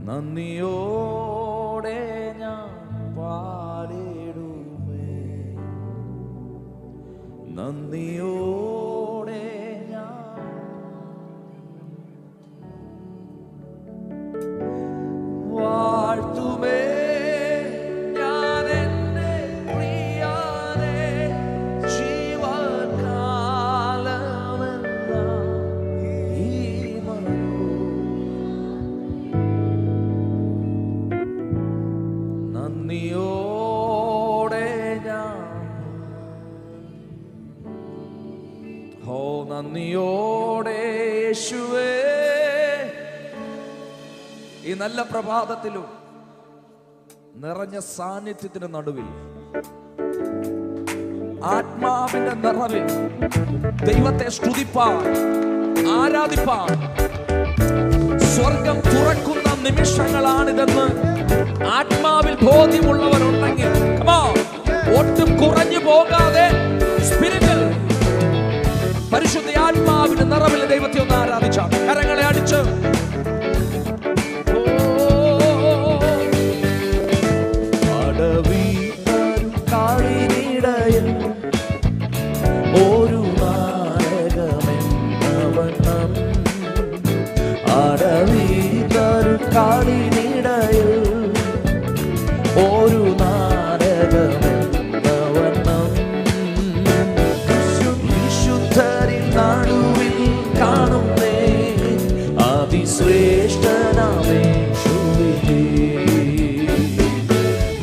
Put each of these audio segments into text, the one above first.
നന്ദിയോടെ ഞാൻ പാടിടുമേ, നന്ദിയോടെ ഞാൻ വാഴ്ത്തുമേ. ഞാൻ എന്റെ പ്രിയനെ ജീവകാലമെല്ലാം ഈ നന്ദിയോടെ ഞാൻ നന്ദിയോടെ യേശുവേ. ഈ നല്ല പ്രഭാതത്തിലും നിറഞ്ഞ സാന്നിധ്യത്തിന് നടുവിൽ ആത്മാവിന്റെ നിറവിൽ ദൈവത്തെ സ്തുതിപ്പാൻ, ആരാധിപ്പാൻ സ്വർഗം തുറക്കുന്ന നിമിഷങ്ങളാണിതെന്ന് ആത്മാവിൽ ബോധ്യമുള്ളവരുണ്ടെങ്കിൽ ഒട്ടും കുറഞ്ഞു പോകാതെ സ്പിരിറ്റിൽ പരിശുദ്ധ ആത്മാവിന്റെ നിറവിൽ ദൈവത്തെ ഒന്ന് ആരാധിച്ച കരങ്ങളെ അടിച്ച് ഒരു നായകമെന്നവണ്ണം അടവീതരു കാളിനിടയിൽ ഒരു നാരകമെന്നവണ്ണം വിശുദ്ധരിൽ നടുവിൽ കാണുന്നേ അതിശ്രേഷ്ഠനാമേശുവിനെ.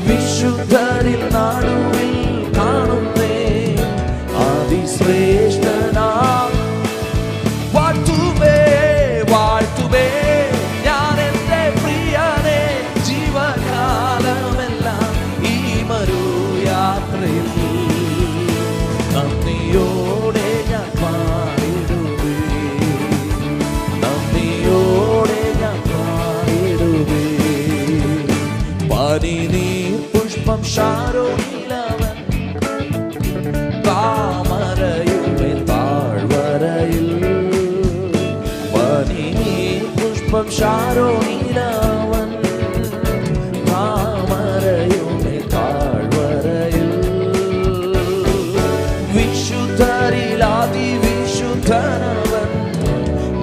വിശുദ്ധരിൽ നടുവിൽ കാണുന്നേ അതിശ്രേഷ്ഠനാ. വാഴ്ത്തുമേ വാഴ്ത്തുമേ ഞാൻ എന്റെ പ്രിയനെ ജീവകാലമെല്ലാം ഈ മരുയാത്രയിൽ. നന്ദിയോടെ ഞാൻ പാടിടുവേ, നന്ദിയോടെ ഞാൻ പാടിടുവേ. പനിനീർ പുഷ്പം ശാരോനിലവൻ താമരയുടെ താഴ്വരയിൽ. പനിനീർ പുഷ്പം ശാരോനിലവൻ താമരയുടെ താഴ്വരയിൽ. വിശുദ്ധരിൽ അതിവിശുദ്ധനവൻ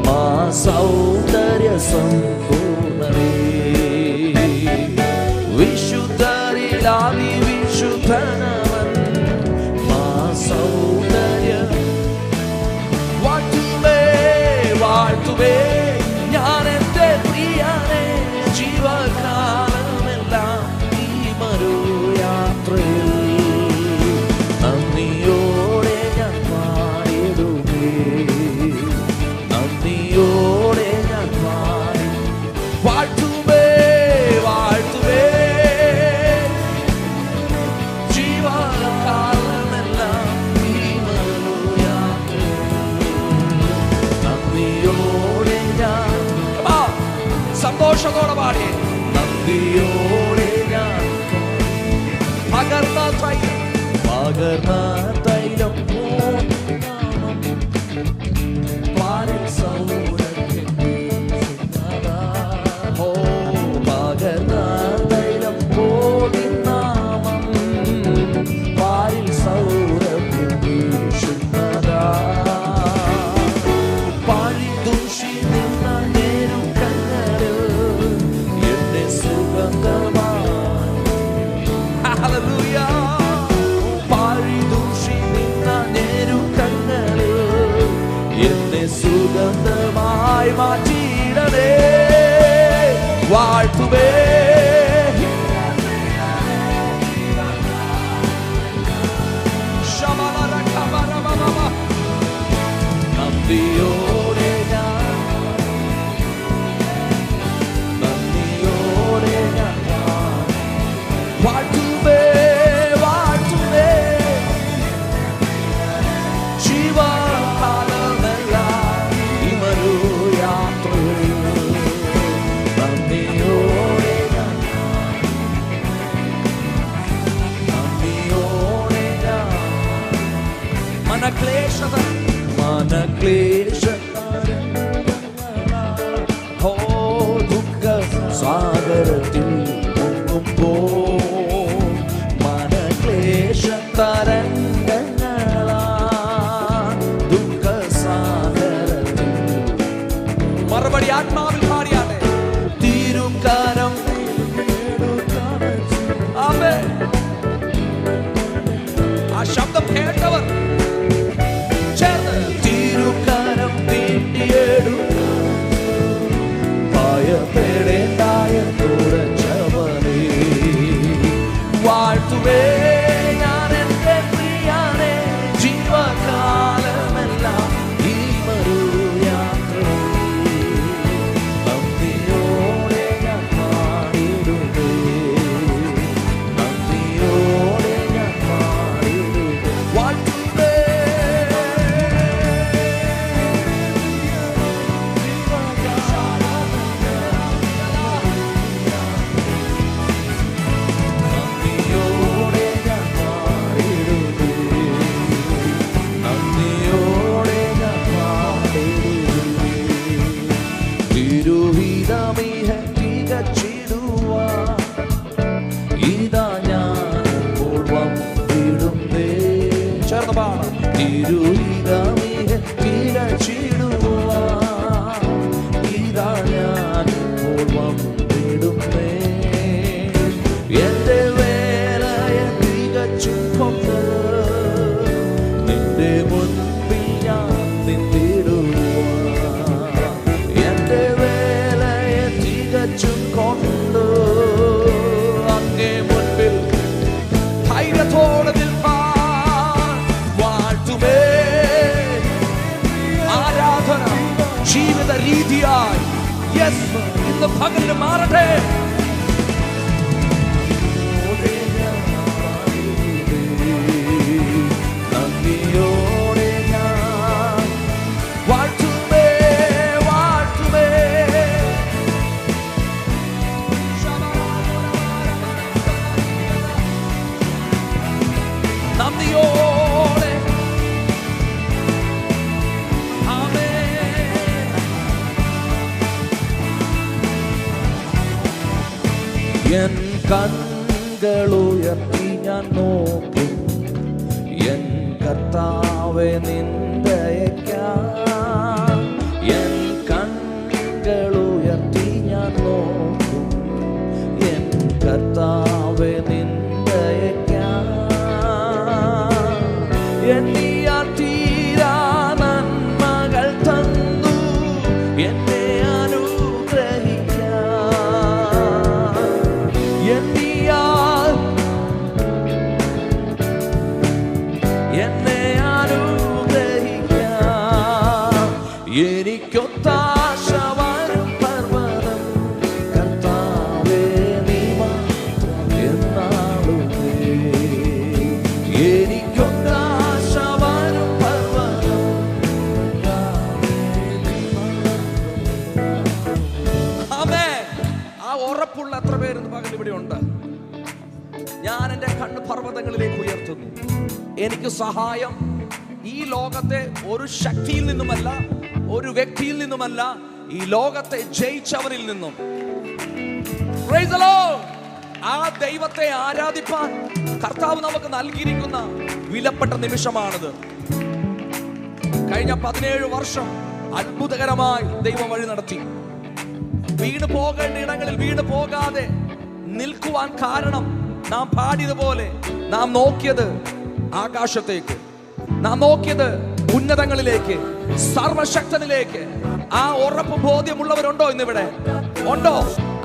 മാ സൗന്ദര്യ സമ്പൂർണ്ണനേ. വിശുദ്ധരിൽ അതിവിശുദ്ധനവൻ മാ സൗന്ദര്യ. വാഴ്ത്തുമേ വാഴ്ത്തുമേ ഞാൻ എന്റെ പ്രിയനെ ജീവകാലമെല്ലാം ഈ മരുയാത്രയിൽ. നന്ദിയോടെ ഞാൻ പാടിടുമേ, നന്ദിയോടെ ഞാൻ പാടി. വാഴ്ത്തുമേ വാഴ്ത്തുമേ ജീവകാലമെല്ലാം ഈ മരുയാത്രയിൽ. നന്ദിയോടെ ഞാൻ സന്തോഷത്തോടെ പാടി. നന്ദിയോടെ ഞാൻ പകർന്ന തൈലം പകർന്ന തൈലം പാലിൽ സൗരഭ്യം വീശുന്നതാ. പകർന്ന തൈലം നാമം പാലിൽ സൗരഭ്യം വീശുന്നതാ. പാഴി ദൂഷി നിന്ന നേരുക്കങ്ങളിൽ എന്നെ സുഗന്ധമായി. ഹല്ലേലൂയ. പാഴി ദൂഷി നിന്ന നേരുക്കങ്ങളിൽ എന്നെ സുഗന്ധമായി മാറ്റിയിടണേ. വാഴ്ത്തുമേ നന്ദിയോടെ ഞാൻ, നന്ദിയോടെ ഞാൻ വാഴ്ത്തുമേ വാഴ്ത്തുമേ ജീവകാലമെല്ലാം ഈ മരുയാത്രയിൽ. നന്ദിയോടെ ഞാൻ, നന്ദിയോടെ ഞാൻ മനക്ലേശത മനക്ലേശ ദുഃഖ സാഗരത്തിൽ മുങ്ങുമ്പോ മനക്ലേശ തരംഗങ്ങളാ ദുഃഖ സാഗരത്തിൽ. മറുപടി ആത്മാവിൽ പാടിയാട്ടെ. തിരുക്കരം ആ ശബ്ദം കേട്ടവർ ചേർന്ന് തിരുക്കരം നീട്ടിയെടുക്ക ഭയപ്പെടേണ്ടായെന്നുറച്ചവനേ വാഴ്ത്തുവേ ഞാൻ എൻ്റെ പ്രിയനെ ജീവകാലമെല്ലാം ഈ മരുയാത്രയിൽ നന്ദിയോടെ ഞാൻ പാടിടുവേ നന്ദിയോടെ ഞാൻ പാടിടുവേ വാഴ്ത്തുവേ എന്റെ വേലയെ തികച്ചുകൊണ്ട് നിന്റെ മുൻപിൽ ഞാൻ നിന്നിടുവാൻ എന്റെ വേലയെ തികച്ചുകൊണ്ട് അങ്ങേ മുൻപിൽ ധൈര്യത്തോടെ നിൽപ്പാൻ വാഴ്ത്തുമേ. ആരാധന ജീവിത രീതിയായി ഇന്ന് പകലിന് മാറട്ടെ. നന്ദിയോടെ ഞാൻ വാഴ്ത്തുമേ വാഴ്ത്തുമേ. നന്ദിയോടെ എൻ കണ്ണുകളുയർത്തി ഞാൻ നോക്കും എൻ കർത്താവേ നിന്ദയയ്ക്കാൻ. എൻ കണ്ണുകളുയർത്തി ഞാൻ നോക്കും എൻ കർത്താവേ നിന്ദയയ്ക്കാൻ. എണ്ണിയാൽ തീരാ നന്മകൾ തന്നു എന്നെ എന്നെ അനുഗ്രഹിക്കാം. എനിക്കൊത്താശ വരും പർവ്വതം കർത്താവേ നീ മാത്രം എന്നാളുമേ. എനിക്കൊത്താശ വരും പർവ്വതം ആമേൻ. ആ ഉറപ്പുള്ള എത്ര പേരെന്ന് പകൽ ഇവിടെ ഉണ്ട്? ഞാൻ എൻ്റെ കണ്ണ് പർവ്വതങ്ങളിലേക്ക് ഉയർത്തുന്നു. എനിക്ക് സഹായം ഈ ലോകത്തെ ഒരു ശക്തിയിൽ നിന്നുമല്ല, ഒരു വ്യക്തിയിൽ നിന്നുമല്ല, ഈ ലോകത്തെ ജയിച്ചവരിൽ നിന്നും. Praise the Lord. ആ ദൈവത്തെ ആരാധിപ്പാൻ കർത്താവ് നമുക്ക് നൽകിയിരിക്കുന്ന വിലപ്പെട്ട നിമിഷമാണിത്. കഴിഞ്ഞ 17 വർഷം അത്ഭുതകരമായി ദൈവം വഴി നടത്തി. വീണ് പോകേണ്ട ഇടങ്ങളിൽ വീണ് പോകാതെ നിൽക്കുവാൻ കാരണം നാം പാടിയതുപോലെ നാം നോക്കിയത് ആകാശത്തേക്ക്, നാം നോക്കിയത് ഉന്നതങ്ങളിലേക്ക്, സർവശക്തനിലേക്ക്. ആ ഉറപ്പ് ബോധ്യമുള്ളവരുണ്ടോ ഇന്നിവിടെ? ഉണ്ടോ?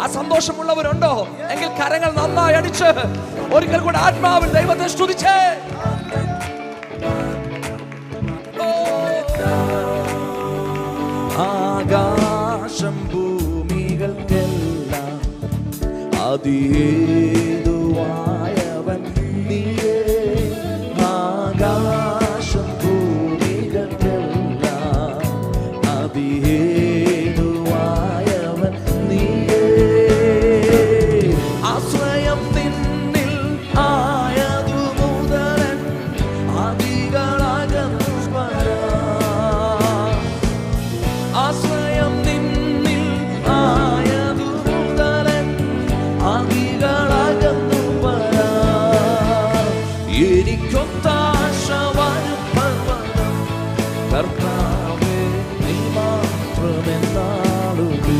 ആ സന്തോഷമുള്ളവരുണ്ടോ? എങ്കിൽ കരങ്ങൾ നന്നായി അടിച്ച് ഒരിക്കൽ കൂടെ ആത്മാവിൽ ദൈവത്തെ സ്തുതിച്ചേ. ആകാശം ഭൂമികൾക്കെല്ലാം അതിഹേതുവായവൻ നീയേ. ആകാശം ഭൂമികൾക്കെല്ലാം അതിഹേതുവായവൻ നീയേ. ആശ്രയം നിന്നിൽ ആയതു മുതലൻ ആദികളകന്നു വരാം. ആശ്രയം നിന്നിൽ ആയതു മുതലൻ കർത്താവേ നീ മാത്രമെന്നാളുമേ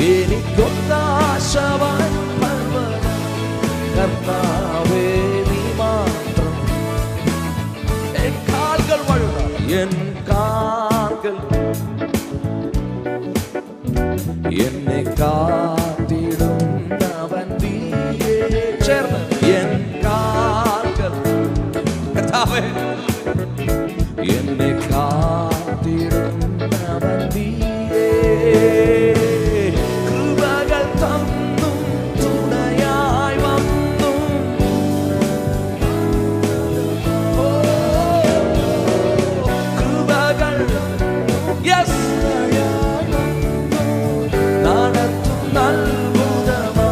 എനിക്കൊത്താശവാൻ പർവ്വതം കർത്താവേ നീ മാത്രം എൻ കാൽകൾ വഴുത എൻ കാൽകൾ എന്നെ കാത്തിടുന്നവൻ നീയേ ചേർന്ന് എൻ കാൽകൾ കർത്താവേ എന്നെ കാത്തിടുന്നവൻ നീയേ കൃപകൾ തന്നും തുണയായി വന്നും കൃപകൾ യെസ് നടത്തും നൽകുതമാ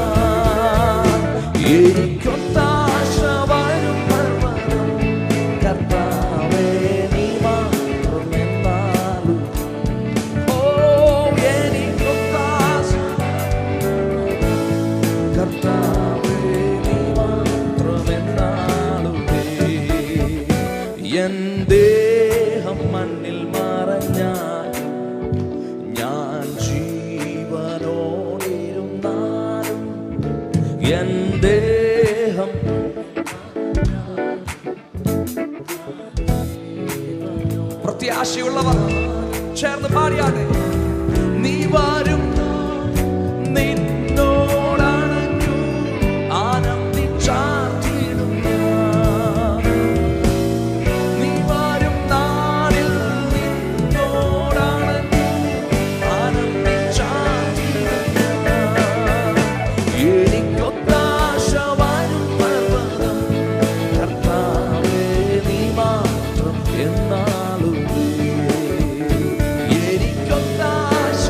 എനിക്കൊത്താശ വരും പർവ്വതം കർത്താവേ നീ മാത്രമെന്നാലും ഓ എനിക്കൊത്താശ കർത്താവേ നീ മാത്രമെന്നാലുമേ എൻ ദേഹം മണ്ണിൽ മറഞ്ഞാൽ ഞാൻ ജീവനോടിരുന്നാലും എൻ ദേഹം പ്രത്യാശയുള്ളവർ ചേർന്ന് പാടിയാതെ നീ വരും നിന്നോടണഞ്ഞു ആനന്ദിച്ചാർത്തിടും ഞാൻ. നീ വരും നാളിൽ നിന്നോടണഞ്ഞു ആനന്ദിച്ചാർത്തിടും ഞാൻ. എനിക്കൊത്താശ വരും പർവ്വതം കർത്താവേ നീ മാത്രം എന്നാളുമേ എനിക്കൊത്താശ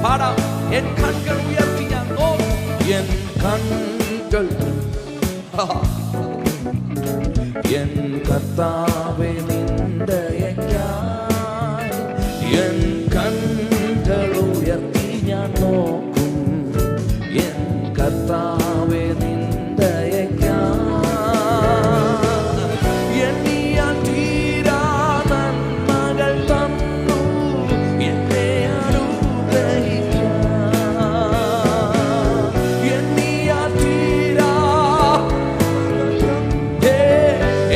പാടാം എൻ കൺകൾ ഉയർത്തി ഞാൻ നോക്കും എൻ കൺകൾ എൻ കർത്താവേ നിന്ദയയ്ക്കായി എൻ കൺകൾ ഉയർത്തി ഞാൻ നോക്കും എൻ കർത്താവേ നിന്ദയയ്ക്കായി എണ്ണിയാൽ തീരാ നന്മകൾ തന്നു എന്നെ അനുഗ്രഹിക്കാൻ എണ്ണിയാൽ തീരാ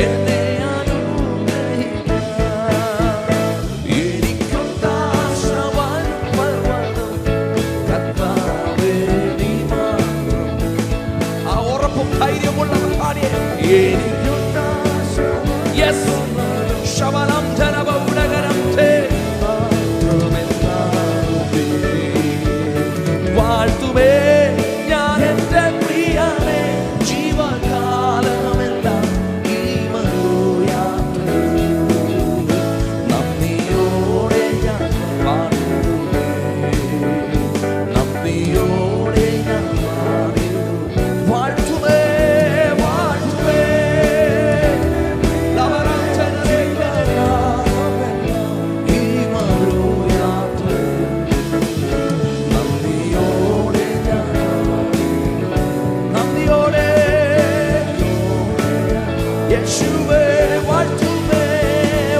എന്നെ അനുഗ്രഹിക്കാൻ എനിക്കൊത്താശ വരും പർവ്വതം കർത്താവേ നീ മാത്രം ആ ഉറപ്പും ധൈര്യമുള്ളവർ പാടിയേ എനിക്കൊത്താശ യെസ് ശബലം ധനബൗഡകരം തേ മാത്രമെന്നാലുമേ വാഴ്ത്തുമേ ഞാൻ എൻ്റെ പ്രിയനെ ജീവകാലമെല്ലാം ഈ മരുയാത്രയിൽ നന്ദിയോടെ ഞാൻ പാടുമേ നന്ദിയോടെ ഞാൻ പാടും വാഴ്ത്തുമേ വാഴ്ത്തുമേ ഈ മരുയാത്രയിൽ നന്ദിയോടെ ഞാൻ നന്ദിയോടെ യേശുവേ വാഴ്ത്തുമേ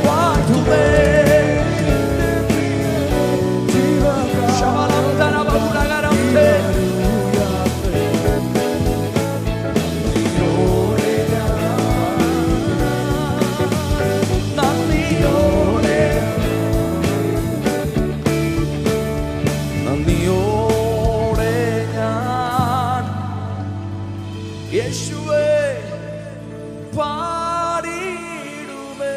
വാഴ്ത്തുമേ ശബലം ധനബൗഡകരം തേ നന്ദിയോടെ നന്ദിയോടെ ഞാൻ യേശുവേ പാടിടുമേ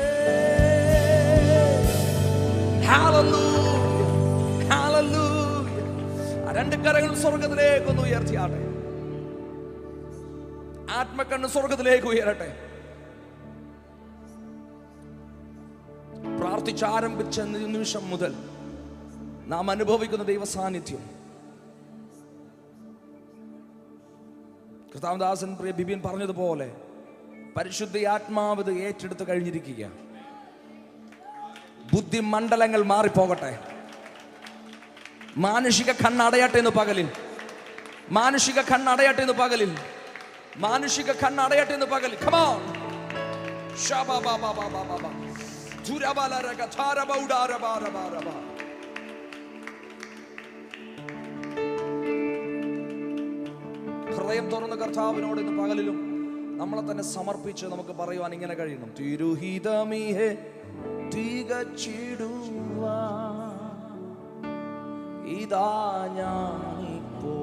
ഹല്ലേലൂയ ഹല്ലേലൂയ ആ രണ്ട് കരങ്ങൾ സ്വർഗ്ഗത്തിലേക്കൊന്ന് ഉയർത്തിയാട്ടെ ആത്മകണ്ണ് സ്വർഗ്ഗത്തിലേക്ക് ഉയരട്ടെ പ്രാർത്ഥിച്ചാരംഭിച്ച നിമിഷം മുതൽ നാം അനുഭവിക്കുന്ന ദൈവ സാന്നിധ്യം കർത്താവദാസൻ പ്രിയ ബിബിൻ പറഞ്ഞതുപോലെ പരിശുദ്ധ ആത്മാവ് ഇത് ഏറ്റെടുത്ത് കഴിഞ്ഞിരിക്കുക. ബുദ്ധിമണ്ഡലങ്ങൾ മാറിപ്പോകട്ടെ. മാനുഷിക കണ്ണടയട്ടെ എന്ന് പകലിൽ, മാനുഷിക കണ്ണടയട്ടെ എന്ന് പകലിൽ. മാനുഷിക കണ്ണടയട്ടെ എന്ന് പകൽ. Come on. ഹൃദയം തുറന്ന് കർത്താവിനോട് ഇന്ന് പകലിലും നമ്മളെ തന്നെ സമർപ്പിച്ച് നമുക്ക് പറയുവാൻ ഇങ്ങനെ കഴിയണം. തിരുഹിതമിഹേ തികച്ചിടുവാൻ ഇതാ ഞാനിപ്പോ.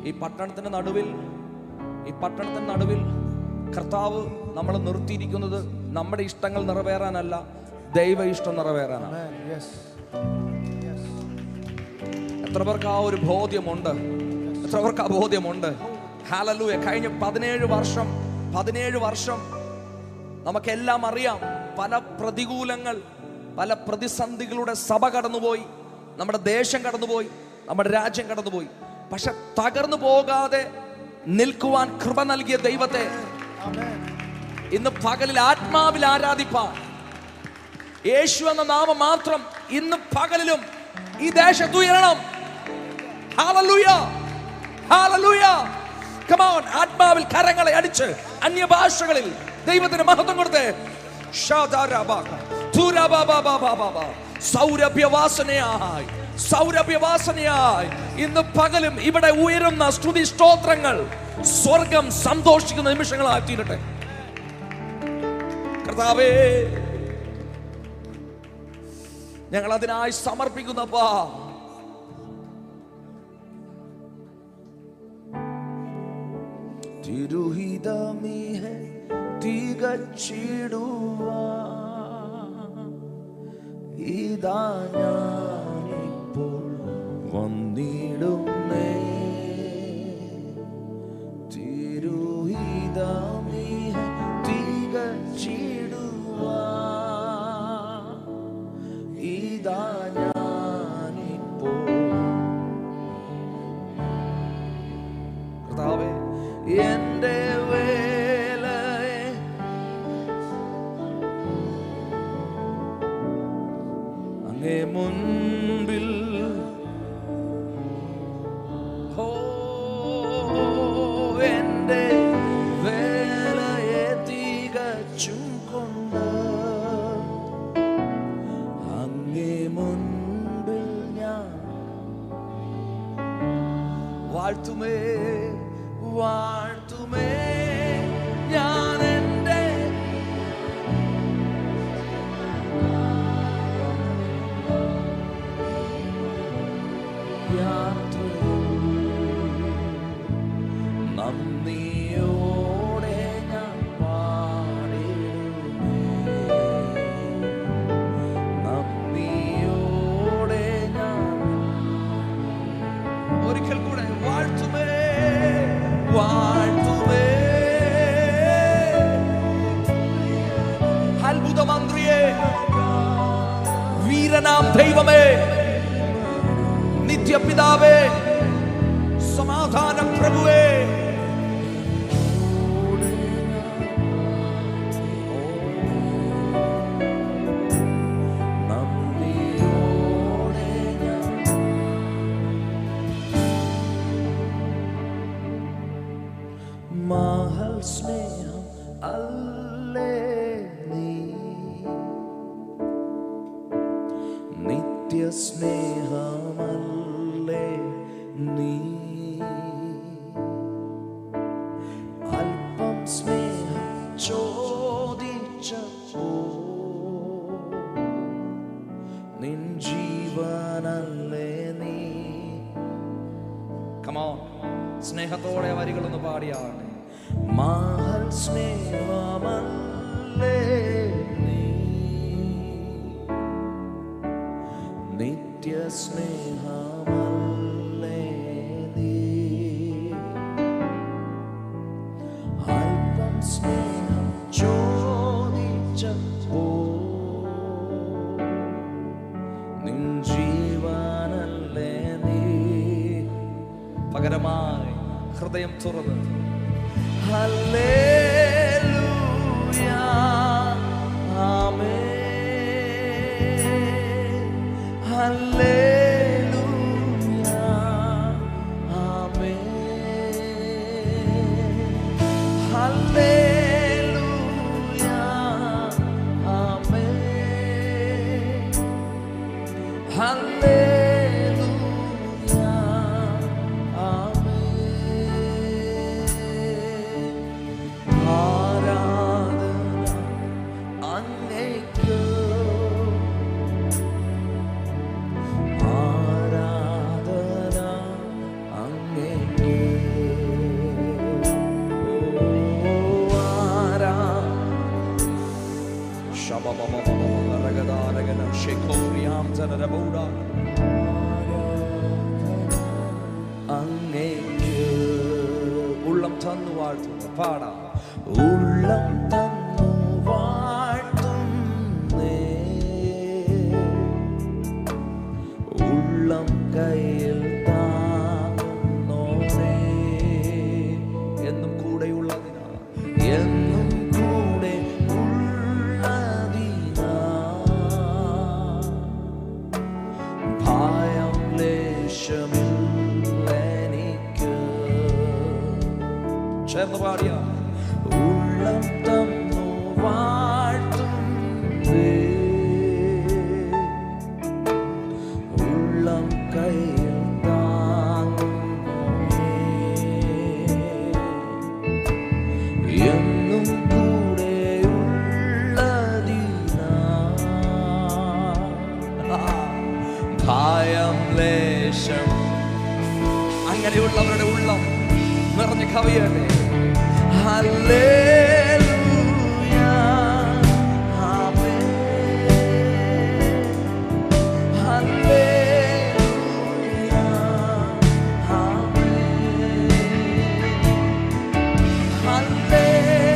ഈ പട്ടണത്തിന്റെ നടുവിൽ കർത്താവ് നമ്മളെ നിർത്തിയിരിക്കുന്നത് നമ്മുടെ ഇഷ്ടങ്ങൾ നിറവേറാനല്ല, ദൈവ ഇഷ്ടം നിറവേറാനാണ്. എത്ര പേർക്ക് ആ ഒരു ബോധ്യമുണ്ട്? എത്ര പേർക്ക് ആ ബോധ്യമുണ്ട്? ഹല്ലേലൂയ. കഴിഞ്ഞ 17 വർഷം നമുക്കെല്ലാം അറിയാം. പല പ്രതികൂലങ്ങൾ, പല പ്രതിസന്ധികളുടെ സഭ കടന്നുപോയി, നമ്മുടെ ദേശം കടന്നുപോയി, നമ്മുടെ രാജ്യം കടന്നുപോയി. പക്ഷെ തകർന്നു പോകാതെ നിൽക്കുവാൻ കൃപ നൽകിയ ദൈവത്തെ ഇന്ന് പകലിൽ ആത്മാവിൽ ആരാധിപ്പാൻ, യേശു എന്ന നാമം മാത്രം ഇന്ന് പകലിലും ഈ ദേശത്ത് ഉയരണം. Hallelujah, hallelujah. Come on, ആത്മാവിൽ കരങ്ങളെ അടിച്ച് അന്യഭാഷകളിൽ ദൈവത്തിന് മഹത്വം കൊടുത്തേ. സൗരഭ്യവാസനയായി ഇന്ന് പകലും ഇവിടെ ഉയരുന്ന സ്തുതി സ്തോത്രങ്ങൾ സ്വർഗം സന്തോഷിക്കുന്ന നിമിഷങ്ങളായി തീരട്ടെ. കർത്താവേ, ഞങ്ങൾ അതിനായി സമർപ്പിക്കുന്നപ്പാ. തിരുഹിതമിഹേ തികച്ചിടുവാൻ ഇതാ ഞാനിപ്പോൾ വന്നിടുന്നേ. തിരുഹിതമിഹേ തികച്ചിടുവാൻ ഇതാ ഞാനിപ്പോൾ. കർത്താവേ, എന്റെ വേലയെ അങ്ങേ മുൻപിൽ എന്റെ വേലയെ തികച്ചും കൊണ്ട് അങ്ങേ മുൻപിൽ ഞാൻ വാഴ്ത്തുമേ വാഴ്ത്തുമേ. ഞാൻ എൻ്റെ നന്ദിയോടെ ഞാൻ പാടിടുമേ. നന്ദിയോടെ ഞാൻ ഒരിക്കൽ കൂടെ വാഴ്ത്തുമേ വാഴ്ത്തുമേ. അത്ഭുതമന്ത്രിയേ, വീരനാം ദൈവമേ, നിത്യപിതാവേ, സമാധാന പ്രഭുവേ, മഹൽ സ്നേഹം അല്ലേ നീ, നിത്യ സ്നേഹമല്ലേ നീ. അല്പം സ്നേഹം ചോദിച്ചപ്പോ നിൻ ജീവനല്ലേ നീ. Come on, സ്നേഹത്തോടെ വരികളൊന്ന് പാടിയാണ്. മഹൽ സ്നേഹമല്ലേ നീ, നിത്യ സ്നേഹമല്ലേ നീ. അല്പം സ്നേഹം ചോദിച്ചപ്പോ നിൻ ജീവനല്ലേ നീ. പകരമായി ഹൃദയം തുറന്ന് hallelujah, amen, hallelujah, amen. Hallelujah amen hallelujah amen ആരാധന അങ്ങേക്ക് ആരാധന അങ്ങേക്ക് അങ്ങേക്ക് ഉള്ളം തന്നു വാഴ്ത്തുന്നു പാടാം ഉള്ളം തന്നു വാഴ്ത്തുന്നേ ഉള്ളം കയ്യിൽ താങ്ങുന്നോനേ എന്നും കൂടെയുള്ളതിനാ എന്നും കൂടെ ഉള്ളതിനാ ഭയം ലേശമില്ലെനിക്ക് ചേർന്ന് പാടിയ ഉള്ളം തന്നു വാഴ്ത്തുന്നേ ഉള്ളം കയ്യിൽ താങ്ങുന്നോനേ എന്നും കൂടെയുള്ളതിനാ ഭയം ലേശം അങ്ങനെയുള്ളവരുടെ ഉള്ളം നിറഞ്ഞ് കവിയട്ടെ hallelujah amen hallelujah amen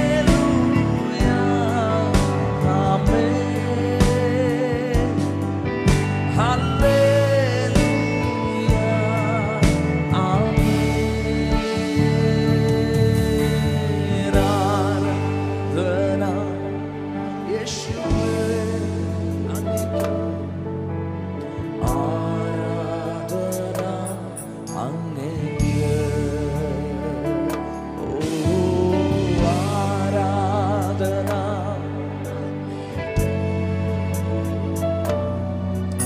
hallelujah amen hallelujah amen ആരാധന യേശുവേ അങ്ങേക്ക് ആരാധന അങ്ങേക്ക് ഓ ആരാധന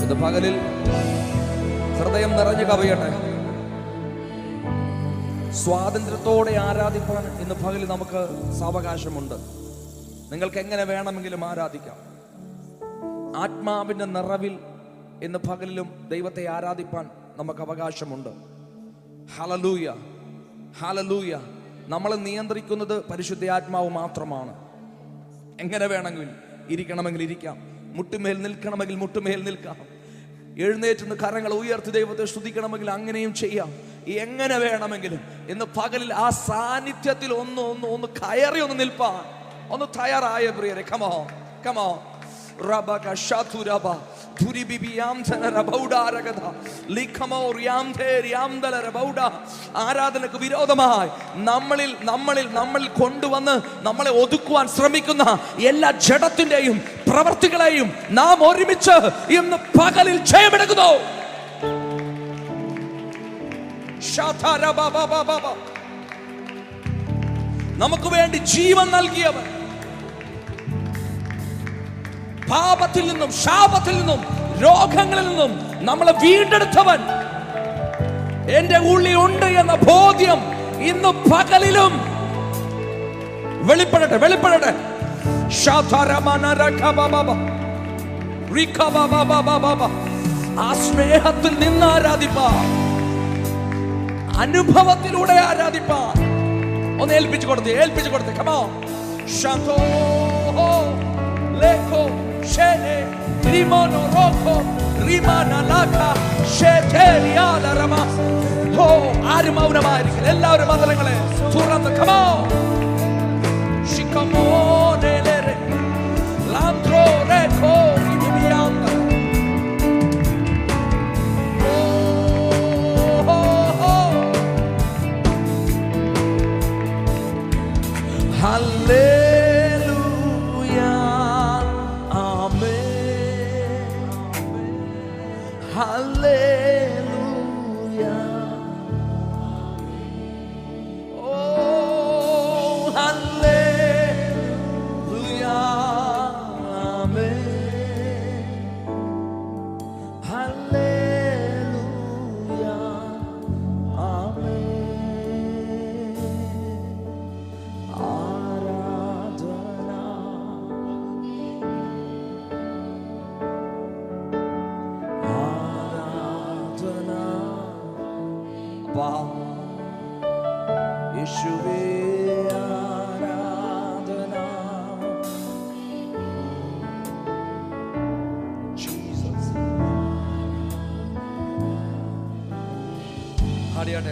ഇന്ന് പകലിൽ ഹൃദയം നിറഞ്ഞു കവിയട്ടെ സ്വാതന്ത്ര്യത്തോടെ ആരാധിക്കാൻ ഇന്ന് പകലിൽ നമുക്ക് സാവകാശമുണ്ട് നിങ്ങൾക്ക് എങ്ങനെ വേണമെങ്കിലും ആരാധിക്കാം ആത്മാവിന്റെ നിറവിൽ ഇന്ന് പകലിലും ദൈവത്തെ ആരാധിപ്പാൻ നമുക്ക് അവകാശമുണ്ട് ഹല്ലേലൂയ ഹല്ലേലൂയ നമ്മളെ നിയന്ത്രിക്കുന്നത് പരിശുദ്ധ ആത്മാവ് മാത്രമാണ് എങ്ങനെ വേണമെങ്കിൽ ഇരിക്കണമെങ്കിൽ ഇരിക്കാം മുട്ടുമേൽ നിൽക്കണമെങ്കിൽ മുട്ടുമേൽ നിൽക്കാം എഴുന്നേറ്റ് കരങ്ങൾ ഉയർത്തി ദൈവത്തെ സ്തുതിക്കണമെങ്കിൽ അങ്ങനെയും ചെയ്യാം എങ്ങനെ വേണമെങ്കിലും ഇന്ന് പകലിൽ ആ സാന്നിധ്യത്തിൽ ഒന്ന് കയറി ഒന്ന് നിൽപ്പാൻ ഒന്ന് തയ്യാറായ പ്രിയരെ കമോ കമോ റബക ശതുരബ ദുരിബിബിയാം ജനരബൗഡാരഗദ ലിഖമോറിയാം ധേരിയാം ദലരബൗഡ ആരാധനക്ക് വിരോധമായി നമ്മളിൽ കൊണ്ടുവന്ന് നമ്മളെ ഒതുക്കുവാൻ ശ്രമിക്കുന്ന എല്ലാ ജഡത്തിന്റെയും പ്രവർത്തികളെയും നാം ഒരുമിച്ച് ഇന്ന് പകലിൽ ജയമെടുക്കുന്നു. നമുക്ക് വേണ്ടി ജീവൻ നൽകിയവൻ, പാപത്തിൽ നിന്നും ശാപത്തിൽ നിന്നും രോഗങ്ങളിൽ നിന്നും നമ്മളെ വീണ്ടെടുത്തവൻ എന്റെ ഉള്ളിൽ ഉണ്ട് എന്ന ബോധ്യം ഇന്ന് പകലിലും വെളിപ്പെടട്ടെ വെളിപ്പെടട്ടെ. ആ സ്നേഹത്തിൽ നിന്ന് ആരാധിപ്പാൻ, അനുഭവത്തിലൂടെ ആരാധിപ്പാൻ ഒന്ന് ഏൽപ്പിച്ചു കൊടുത്തേ കമോ ഷാന്തോ ലേഖോ ഷേനെ ലിമോനോ റോഖോ റിമാന ലാഖ ഷേറ്റേലിയാല റമ. ഹോ ആരും മൗനമായിരിക്കും, എല്ലാവരും മന്ദിരങ്ങളെ തുറന്ന് കമോ ഷിക്കമോ നെലേരെ ലാന്ത്രോ റേഖോ ഇബിയാന്ത. Hallelujah, Amen. Hallelujah. Oh, hallelujah.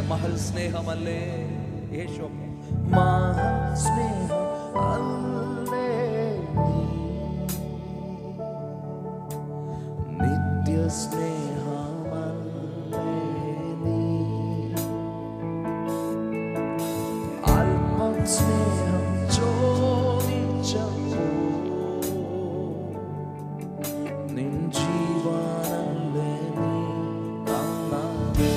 മഹൽ സ്നേഹമല്ലേ യേശു, മഹൽ സ്നേഹം അല്ലേ, നിത്യ സ്നേഹമല്ലേ നീ, അല്പം സ്നേഹം ചോദിച്ചപ്പോ നിൻ ജീവനല്ലേ നീ തന്നത്.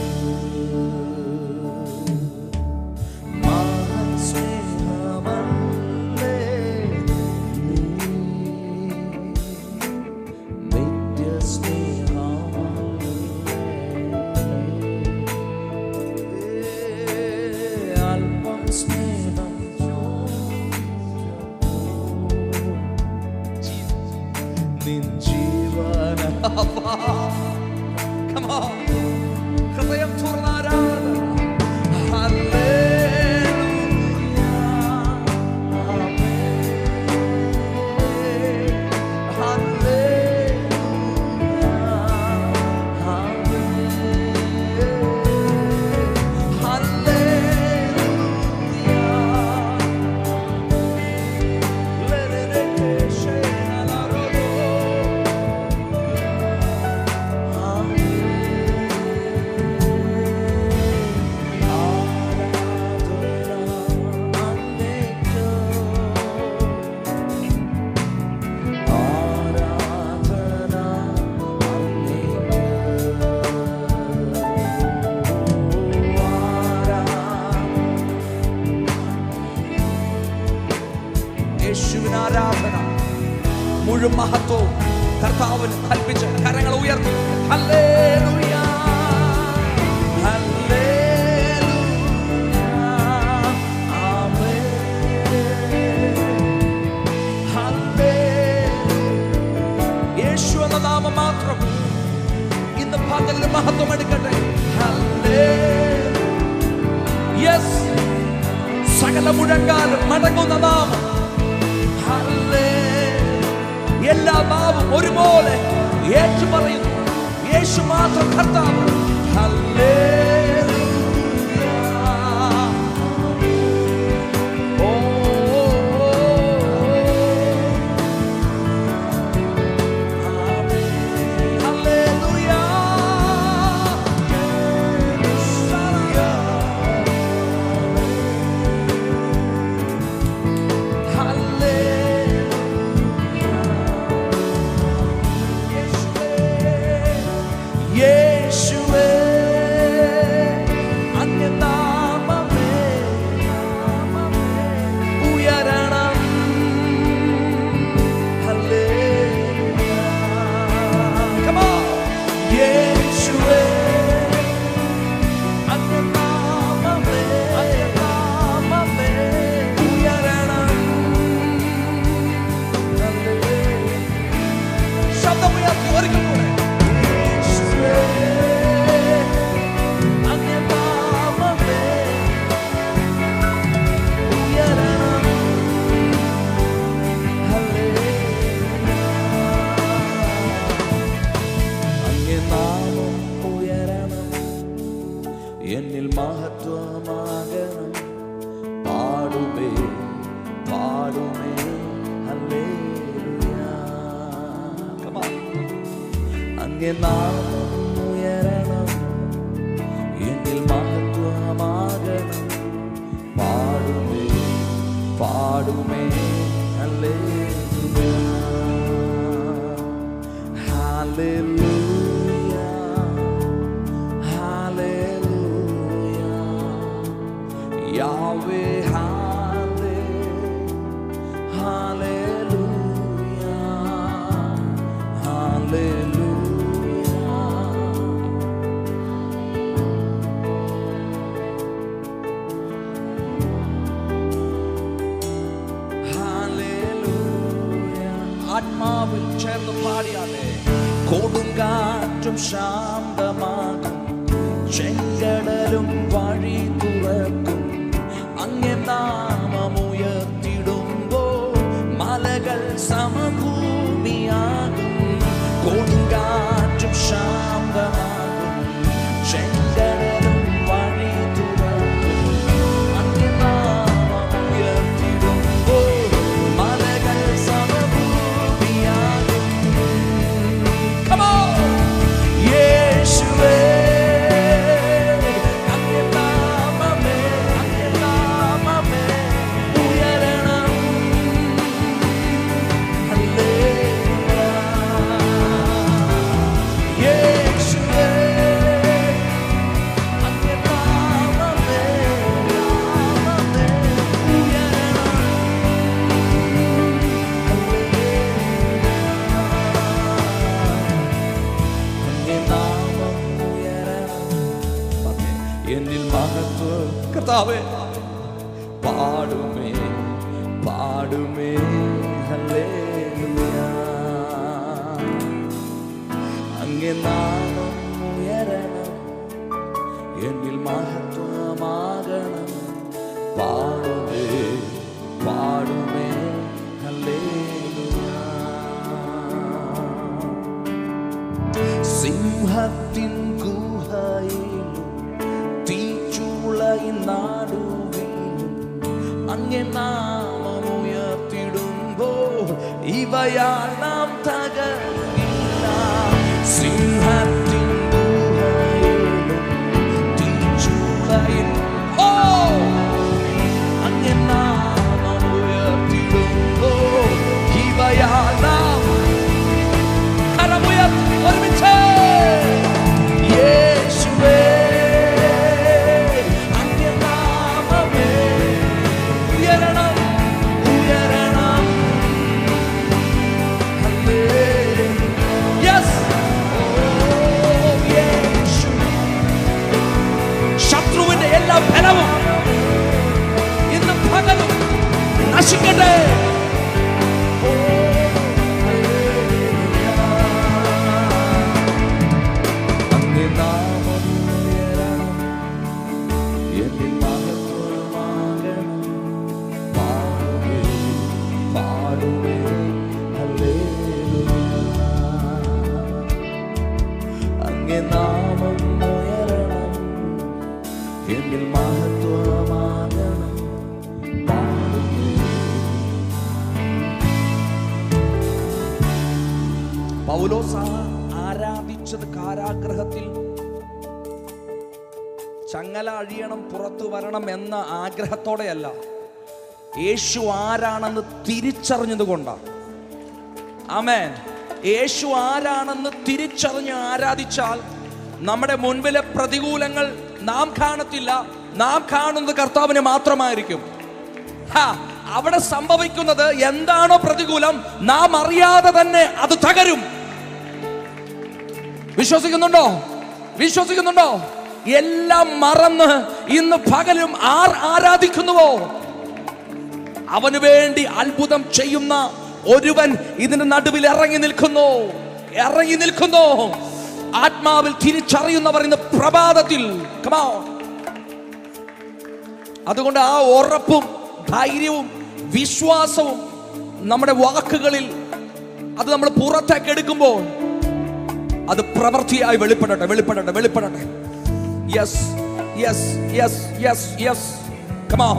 Come on, ഹൃദയം തുറന്ന് ആരാധന. യേശുവിന് ആരാധന, മുഴുവൻ മഹത്വവും കർത്താവിന് കൽപ്പിച്ച് കരങ്ങൾ ഉയർത്തി ഹല്ലേലൂയ, ഹല്ലേലൂയ, ആമേൻ, ഹല്ലേലൂയ. യേശു എന്ന നാമം മാത്രം ഇന്ന് പകലിൽ മഹത്വം എടുക്കട്ടെ. ഹല്ലേലൂയ, യെസ്, സകല മുഴങ്കാലും മടങ്ങുന്ന നാമം. എല്ലാ നാവും ഒരുപോലെ യേശു പറയുന്നു, യേശു മാത്രം കർത്താവ്. എന്നിൽ മഹത്വമാകണം, പാടുമേ പാടുമേ ഹല്ലേലൂയ. അങ്ങേ നാമം ഉയരണം, എന്നിൽ മഹത്വമാകണം, പാടുമേ പാടുമേ hallelujah, hallelujah. Yahweh, hallelujah, hallelujah. Hallelujah. ആത്മാവിൽ ചേർന്ന് പാടിയാലേ. കൊടുങ്കാറ്റും ശാന്തമാകും, ചെങ്കടലും വഴി തുറക്കും, അങ്ങേ നാമം കർത്താവേ. പാടുമേ പാടുമേ ഹല്ലേലൂയ. അങ്ങേ നാമം ഉയരണം, എന്നിൽ മഹത്വമാകണം. പാടുമേ പാടുമേ ഹല്ലേലൂയ. സിംഹത്തിൻ ഗുഹയിലും തീച്ചൂളയിൻ നടുവിലും അങ്ങേ നാമമുയർത്തിടുമ്പോൾ ഇവയാൽ നാം തകർന്നില്ല. സിംഹത്തിൻ ഗുഹയിലും തീച്ചൂളയിൻ അങ്ങേ നാമമുയർത്തിടുമ്പോൾ ഇവയാൽ നാം കരമുയർത്തി ഒരുമിച്ച് യേശുവേ അങ്ങേ നാമമേ ഉയരണം ഉയരണം. യെസ് യേശു. ശത്രുവിന്റെ എല്ലാ ബലവും ഇന്ന് പകലും നശിക്കട്ടെ. പൗലോസ് ആരാധിച്ചത് കാരാഗ്രഹത്തിൽ ചങ്ങല അഴിയണം, പുറത്തു വരണം എന്ന ആഗ്രഹത്തോടെയല്ല, യേശു ആരാണെന്ന് തിരിച്ചറിഞ്ഞതുകൊണ്ടാണ്. ആമേൻ. യേശു ആരാണെന്ന് തിരിച്ചറിഞ്ഞ് ആരാധിച്ചാൽ നമ്മുടെ മുൻപിലെ പ്രതികൂലങ്ങൾ നാം കാണത്തില്ല, നാം കാണുന്നത് കർത്താവിനെ മാത്രമായിരിക്കും. അവിടെ സംഭവിക്കുന്നത് എന്താണോ പ്രതികൂലം, നാം അറിയാതെ തന്നെ അത് തകരും. വിശ്വസിക്കുന്നുണ്ടോ? വിശ്വസിക്കുന്നുണ്ടോ? എല്ലാം മറന്ന് ഇന്ന് പകലും ആരാധിക്കുന്നുവോ, അവന് വേണ്ടി അത്ഭുതം ചെയ്യുന്ന ഒരുവൻ ഇതിന്റെ നടുവിൽ ഇറങ്ങി നിൽക്കുന്നു. ആത്മാവിൽ തിരിച്ചറിയുന്നവർ ഇന്ന് പ്രഭാതത്തിൽ. Come on. അതുകൊണ്ട് ആ ഉറപ്പും ധൈര്യവും വിശ്വാസവും നമ്മുടെ വാക്കുകളിൽ അത് നമ്മൾ പുറത്തേക്ക് എടുക്കുമ്പോൾ അത് പ്രവൃത്തിയായി വെളിപ്പെടട്ടെ. Yes yes yes yes yes. Come on.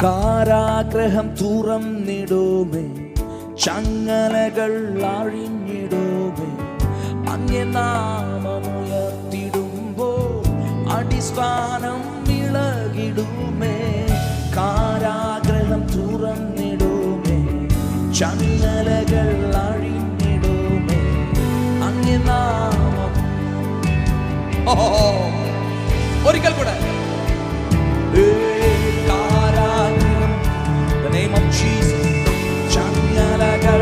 കാരാഗ്രഹം തുറന്നിടുമേ, ചങ്ങലകൾ അഴിഞ്ഞിടുമേ, അങ്ങേ നാമമുയർത്തിടുമ്പോൾ അടിസ്ഥാനം ഇളകിടുമേ. കാരാഗ്രഹം തുറന്നിടുമേ, ചങ്ങലകൾ അഴിഞ്ഞിടുമേ, അങ്ങേ നാമം. ഒരിക്കൽ കൂടെ കാരാഗ്രഹം, the name of Jesus, ചങ്ങലകൾ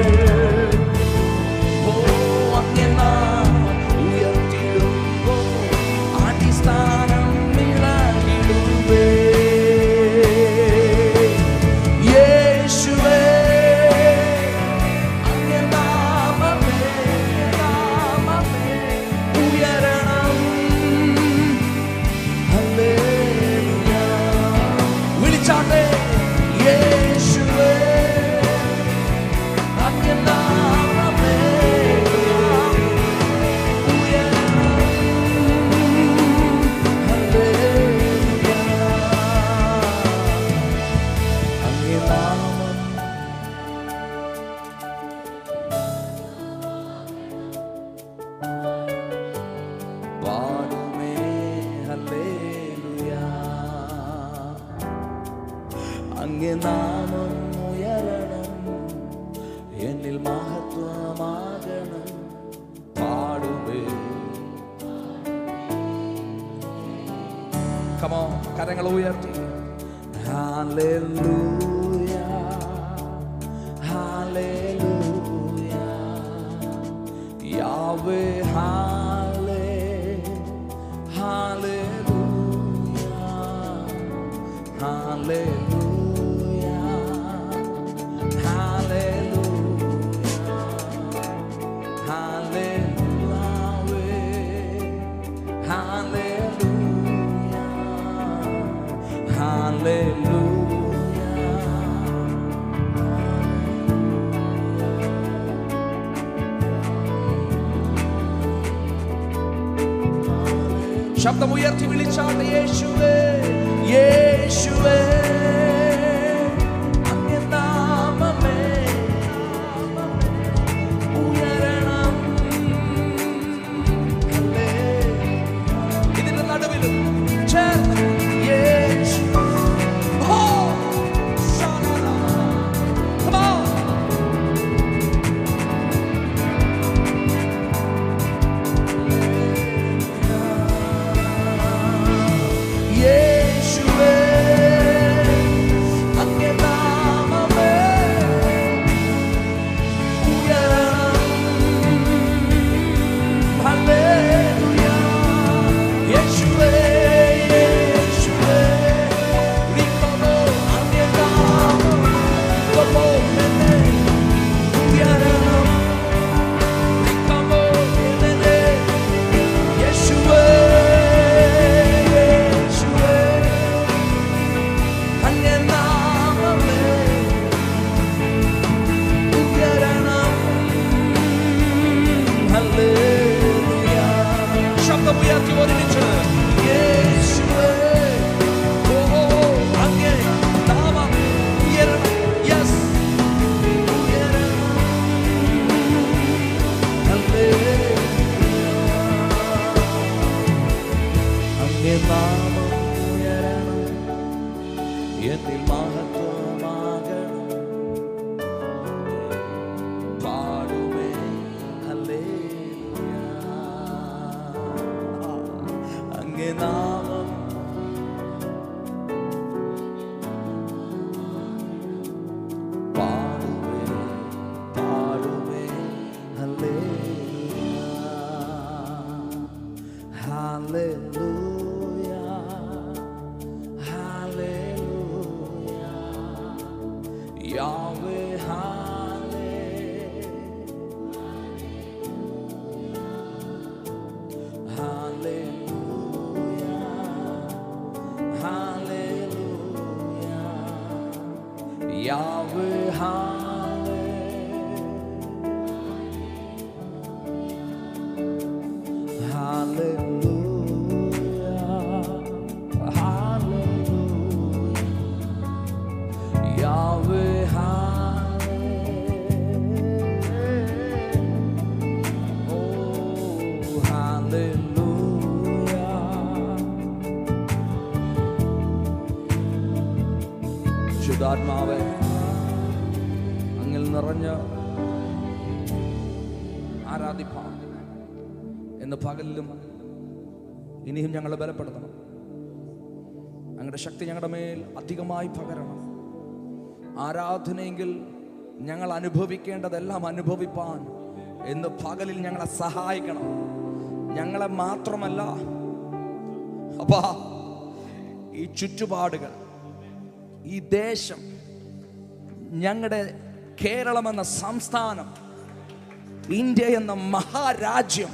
അങ്ങേ നാമം ഉയരണം, എന്നിൽ മഹത്വമാകണം. പാടുമേ. Come on, കരങ്ങൾ ഉയർത്തി. Hallelujah hallelujah. യാവേ ശബ്ദമുയർത്തി വിളിച്ചാട്ടെ, യേശുവേ യേശുവേ അങ്ങേ നാമമേ ഉയരണം. ഇതിന്റെ നടുവിലും ചേർന്ന് യേശു. ശബ്ദമുയർത്തി ഒരുമിച്ച് യേശുവേ അങ്ങേ നാമം ഉയരണം. യെസ്, ഉയരണം. അങ്ങേ നാമം ഉയരണം, എന്നിൽ മഹത്വമാകണം. പാടുമേ ഹല്ലേലൂയ. അങ്ങേ നാമം പാടുമേ പാടുമേ hallelujah hallelujah hallelujah Yahweh Yahweh, hallelujah, hallelujah, hallelujah, Yahweh, hallelujah, oh, hallelujah. ശുദ്ധാത്മാവേ, അങ്ങിൽ നിറഞ്ഞ് ആരാധിപ്പാൻ എന്ന് പകലിലും ഇനിയും ഞങ്ങളെ ബലപ്പെടുത്തണം. അങ്ങയുടെ ശക്തി ഞങ്ങളുടെ മേൽ അധികമായി പകരണം. ആരാധനയെങ്കിൽ ഞങ്ങൾ അനുഭവിക്കേണ്ടതെല്ലാം അനുഭവിപ്പാൻ എന്ന് പകലിൽ ഞങ്ങളെ സഹായിക്കണം. ഞങ്ങളെ മാത്രമല്ല അപ്പാ, ഈ ചുറ്റുപാടുകൾ, ഈ ദേശം, ഞങ്ങളുടെ കേരളം എന്ന സംസ്ഥാനം, ഇന്ത്യ എന്ന മഹാരാജ്യം,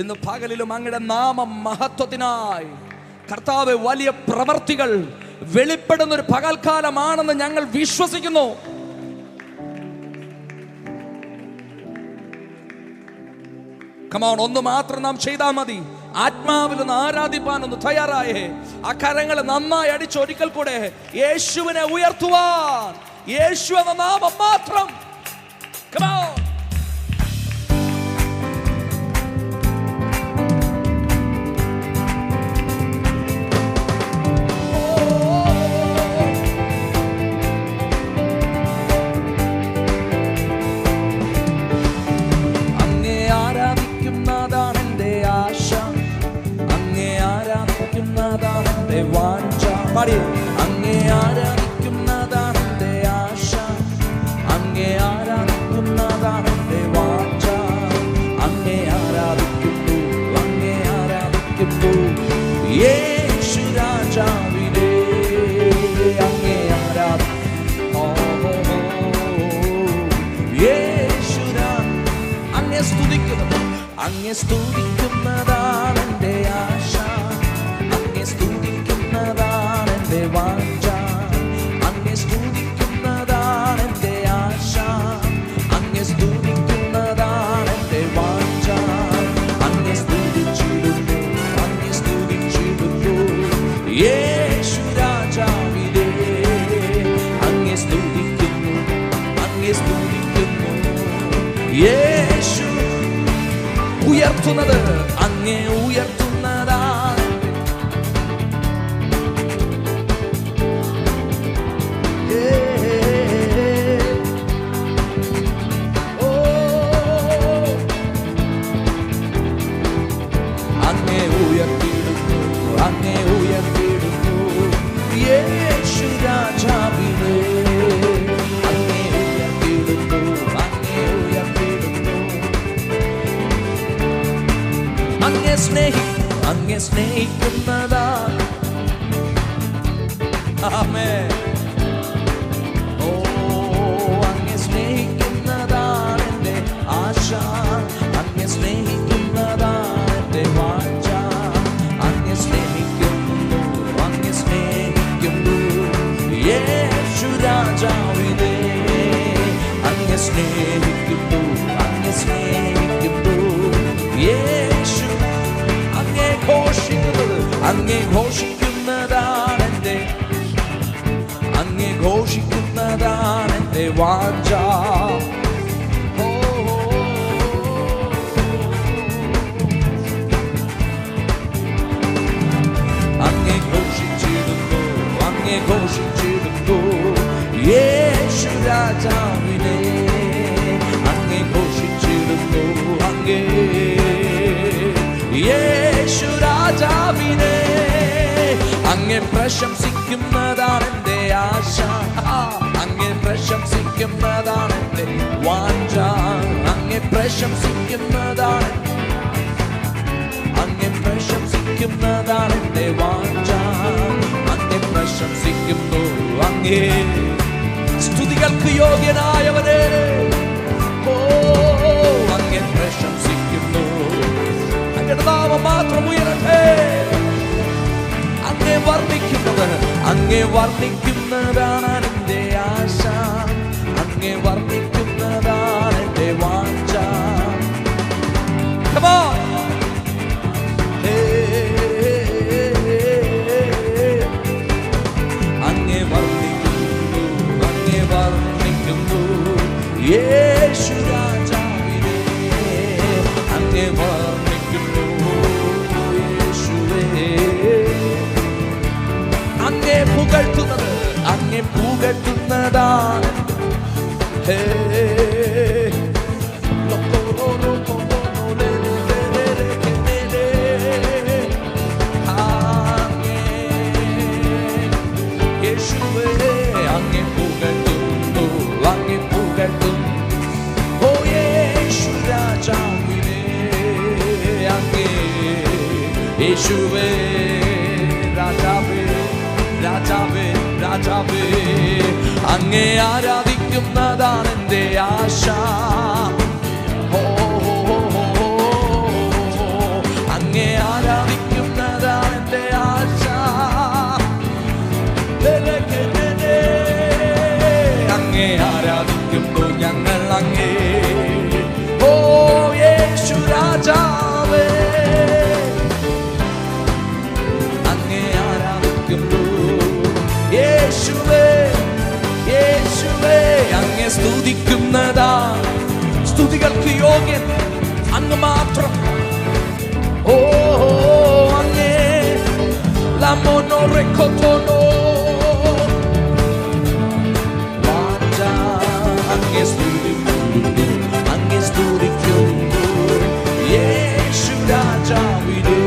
ഇന്ന് പകലിലും അങ്ങയുടെ നാമം മഹത്വത്തിനായി കർത്താവേ വലിയ പ്രവർത്തികൾ വെളിപ്പെടുന്ന ഒരു പകൽക്കാലമാണെന്ന് ഞങ്ങൾ വിശ്വസിക്കുന്നു. കമോൺ, ഒന്ന് മാത്രം നാം ചെയ്താൽ മതി. ആത്മാവിൽ ഒന്ന് ആരാധിപ്പാൻ ഒന്ന് തയ്യാറായേ. ആ കരങ്ങളെ നന്നായി അടിച്ചൊരിക്കൽ കൂടെ യേശുവിനെ ഉയർത്തുവാൻ, യേശു എന്ന നാമം മാത്രം. കമോൺ. അങ്ങേ ആരാധിക്കുന്നതാണ് എൻ്റെ ആശ, അങ്ങേ ആരാധിക്കുന്നതാണ് എൻ്റെ വാഞ്ച. യേശു രാജാവിനെ അങ്ങേ ആരാധിക്കുന്നു. യേശു അങ്ങേ സ്തുതിക്കുന്നു. അങ്ങേ സ്തുതിക്കുന്നതാണ് എൻ്റെ ആശ, അങ്ങേ സ്തുതിക്കുന്നതാണ് എൻ്റെ വാഞ്ച, അങ്ങേ സ്തുതിക്കുന്നതാണ് എൻ്റെ ആശ, അങ്ങേ സ്തുതിക്കുന്നതാണ് എൻ്റെ വാഞ്ച. അങ്ങേ സ്തുതിച്ചിടുന്നു, അങ്ങേ സ്തുതിച്ചിടുന്നു യേശു രാജാവിനെ അങ്ങേ സ്തുതിക്കുന്നു, അങ്ങേ സ്തുതിക്കുന്നു. യേശു ഉയർത്തുന്നത് അങ്ങേ ഉയർത്തുന്നതാണ്. അങ്ങേ ഉയർത്തിടുന്നു, അങ്ങേ ഉയർത്തിടുന്നു യേശു രാജാവിനെ അങ്ങേ ഉയർത്തിടുന്നു, അങ്ങേ ഉയർത്തിടുന്നു. അങ്ങേ സ്നേഹിക്കുന്നതാണ്. ആമേൻ. ഓ അങ്ങേ സ്നേഹിക്കുന്നതാണ് എൻ്റെ ആശ, അങ്ങേ സ്നേഹിക്കുന്നതാണ് എൻ്റെ വാഞ്ച. അങ്ങേ സ്നേഹിക്കുന്നു, അങ്ങേ സ്നേഹിക്കുന്നു യേശു രാജാവിനെ അങ്ങേ സ്നേഹിക്കുന്നു, അങ്ങേ സ്നേഹിക്കുന്നു യേശു. അങ്ങേ ഘോഷിക്കുന്നത്, അങ്ങേ ഘോഷിക്കുന്നതാണ് എൻ്റെ, അങ്ങേ ഘോഷിക്കുന്നതാണ് എൻ്റെ വാഞ്ച. അങ്ങേ ഘോഷിച്ചിടുന്നു, അങ്ങേ ഘോഷിച്ചിടുന്നു യേശു രാജാവിനെ അങ്ങേ ഘോഷിച്ചിടുന്നു. അങ്ങേ യേശു രാജാവിനെ അങ്ങേ പ്രശംസിക്കുന്നതാണ് എൻ്റെ ആശ, അങ്ങേ പ്രശംസിക്കുന്നതാണ് എൻ്റെ വാഞ്ച. അങ്ങേ പ്രശംസിക്കുന്നതാണ്, അങ്ങേ പ്രശംസിക്കുന്നതാണ് എൻ്റെ വാഞ്ച. അങ്ങേ പ്രശംസിക്കുന്നു, അങ്ങേ സ്തുതികൾക്ക് യോഗ്യനായവനെ. ഓ അങ്ങേ പ്രശംസിക്കുന്നു, അങ്ങയുടെ നാമം മാത്രം ഉയരട്ടെ. അങ്ങേ വർണ്ണിക്കുന്നത്, അങ്ങേ വർണ്ണിക്കുന്നതാണ് എൻ്റെ ആശ, അങ്ങേ വർണ്ണിക്കുന്നതാണ് എൻ്റെ വാഞ്ച. Come on. അങ്ങേ വർണ്ണിക്കുന്നു, അങ്ങേ വർണ്ണിക്കുന്നു യേശു രാജാവിനെ അങ്ങേ വർണ്ണിക്കുന്നു യേശുവേ. അങ്ങേ പുകഴ്ത്തുന്നത്, അങ്ങേ പുകഴ്ത്തുന്നതാണ്. യേശുവേ അങ്ങേ പുകഴ്ത്തുന്നു, അങ്ങേ പുകഴ്ത്തുന്നു ഓ യേശു രാജാവിനെ അങ്ങേ. യേശുവേ രാജാവേ, രാജാവേ, രാജാവേ അങ്ങേ ആരാധിക്കുന്നതാണ് എൻ്റെ ആശ. അങ്ങേ ആരാധിക്കുന്നതാണ് എൻ്റെ ആശ. അങ്ങേ ആരാധിക്കുന്നു ഞങ്ങൾ അങ്ങേ. ഓ യേശു രാജാവേ അങ്ങേ ആരാധിക്കുന്നു യേശുവേ. യേശുവേ അങ്ങേ സ്തുതിക്കുന്നതാ, സ്തുതികൾക്ക് യോഗ്യൻ അങ്ങ് മാത്രം. ഓ അങ്ങേ ലാമോനോ റെക്കോത്തോനോ വാഞ്ച. അങ്ങേ സ്തുതിക്കുന്നു, അങ്ങേ സ്തുതിക്കുന്നു യേശു രാജാവിനെ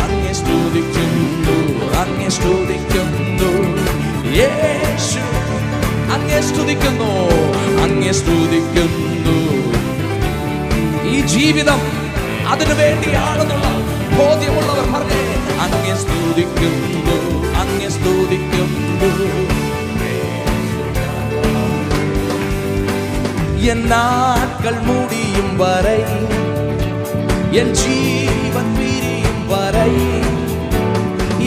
അങ്ങേ സ്തുതിക്കുന്നു, അങ്ങേ സ്തുതിക്കുന്നു യേശു. അങ്ങേ സ്തുതിക്കുന്നു, അങ്ങേ സ്തുതിക്കുന്നു. ഈ ജീവിതം അതിനു വേണ്ടിയാണെന്നുള്ള ബോധ്യമുള്ളവർ പറഞ്ഞേ അങ്ങേ സ്തുതിക്കുന്നു, അങ്ങേ സ്തുതിക്കുന്നു. என் நாட்கள் முடியும் வரை, என் ஜீவன் பிரியும் வரை,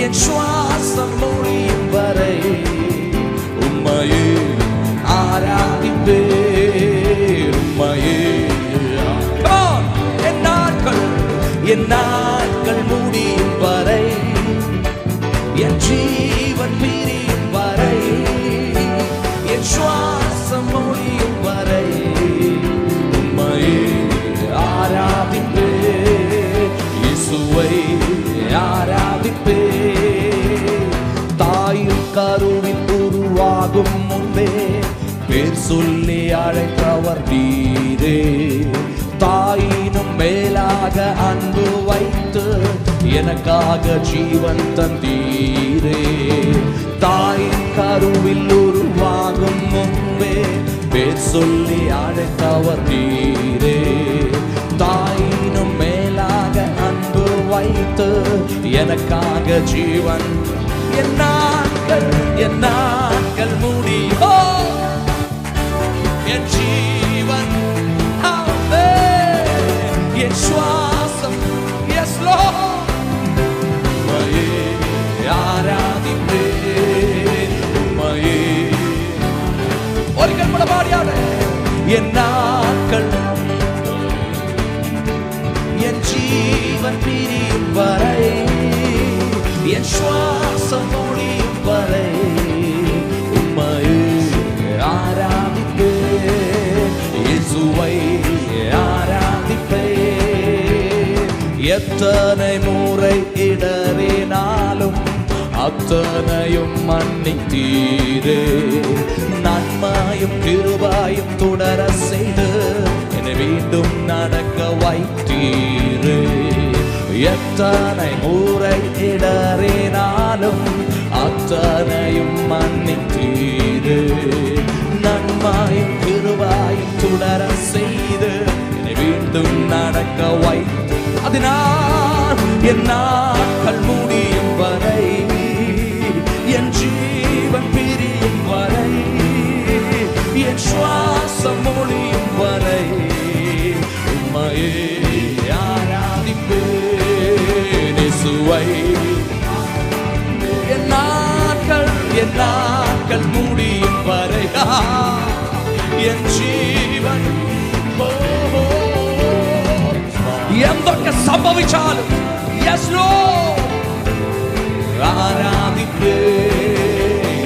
என் சுவாசம் முடியும் வரை உம்மையே ஆராதிப்பேன், உம்மையே. என் நாட்கள் முடியும் வரை, என் ஜீவன் பிரியும் வரை, என் சுவாசம் முடியும் வரை உம்மையே ஆராதிப்பேன், இயேசுவை ஆராதிப்பேன். தாயும் கருவில் உருவாகும் முன்பே பேர் சொல்லி அழைத்தவர் நீரே. தாயினும் மேலாக அன்பு வைத்து எனக்காக ஜீவன் தந்தீரே. தாயின் கருவில் உருவாகும் முன்பே பேர் சொல்லி அழைத்தவர் நீரே. தாயினும் மேலாக அன்பு வைத்து எனக்காக ஜீவன். என் நாட்கள் முடியும், என் ஜீவன், என் சுவாசம், yes Lord, உம்மையே ஆராதிப்பேன், உம்மையே. ஒருக்கல் கூட பாடியாடு. என் நாட்கள், என் ஜீவன் பிரியும் வரை, என் சுவாசம் முடியும் வரை உம்மையே ஆராதிப்பேன், இயேசுவை ஆராதிப்பேன். எத்தனை முறை இடறினாலும் அத்தனையும் மன்னித்தீரே. நன்மையும் கிருபையும் தொடர செய்து என்னை மீண்டும் நடக்க வைத்தீரே. எத்தனை முறை இடறினாலும் அத்தனையும் மன்னித்தீரே. நன்மையும் கிருபையும் தொடர செய்து என்னை மீண்டும் நடக்க வைத்து. அதனால் என் நாட்கள் முடியும் வரை, என் ஜீவன் பிரியும் வரை, என் சுவாசம் முடியும் வரை உம்மையே ஆராதிப்பேன், இயேசுவை. என் நாட்கள் முடியும் வரை, என் ജീവൻ എന്തൊക്കെ സംഭവിച്ചാലും yes Lord ആരാധിപ്പേ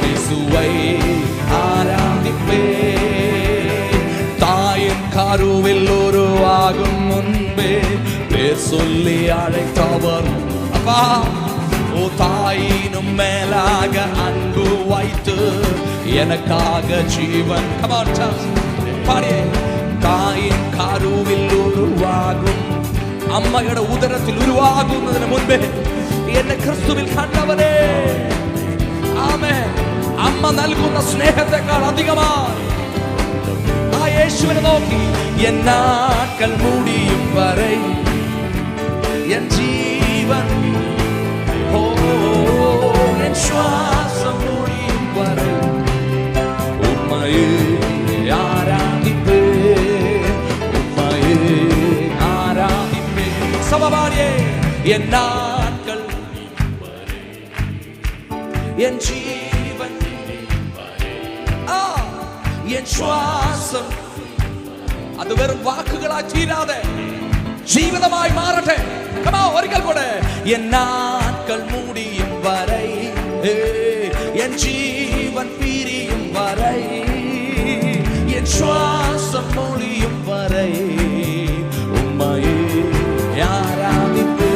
യേശുവേ ആരാധിപ്പേ தாயின் கருவில் உருவாகும் முன்பே பேர் சொல்லி அழைத்தவர் அப்பா ஓ தாயினும் மேலாக அன்பு வைத்து எனக்காக ஜீவன் பாடியே தாயின் கருவில் உருவாகும் അമ്മയുടെ ഉദരത്തിൽ ഉരുവാകുന്നതിന് മുൻപേ എന്നെ ക്രിസ്തുവിൽ കണ്ടവനേ ആമേൻ അമ്മ നൽകുന്ന സ്നേഹത്തെക്കാൾ അധികമായി ആ യേശുവിനെ നോക്കി എൻ നാട്കൾ മുടിയും വരെ എൻ ജീവൻ എൻ ശ്വാസം മുടിയും വരെ ഉമ്മയെ ആരാധിപ്പേ ഉമ്മയെ ആരാധിപ്പേ സഭപാടിയേ എൻ നാട്കൾ എൻ ജീവൻ എൻ ശ്വാസം അത് വെറും വാക്കുകളായി തീരാതെ ജീവിതമായി മാറട്ടെ ഒരിക്കൽ കൂടെ എൻ നാട്കൾ മൂടിയും വരെ എൻ ജീവൻ പിരിയും വരെ എൻ ശ്വാസം മൊഴിയും വരെ ഉമ്മയെ ആരാധിപ്പേ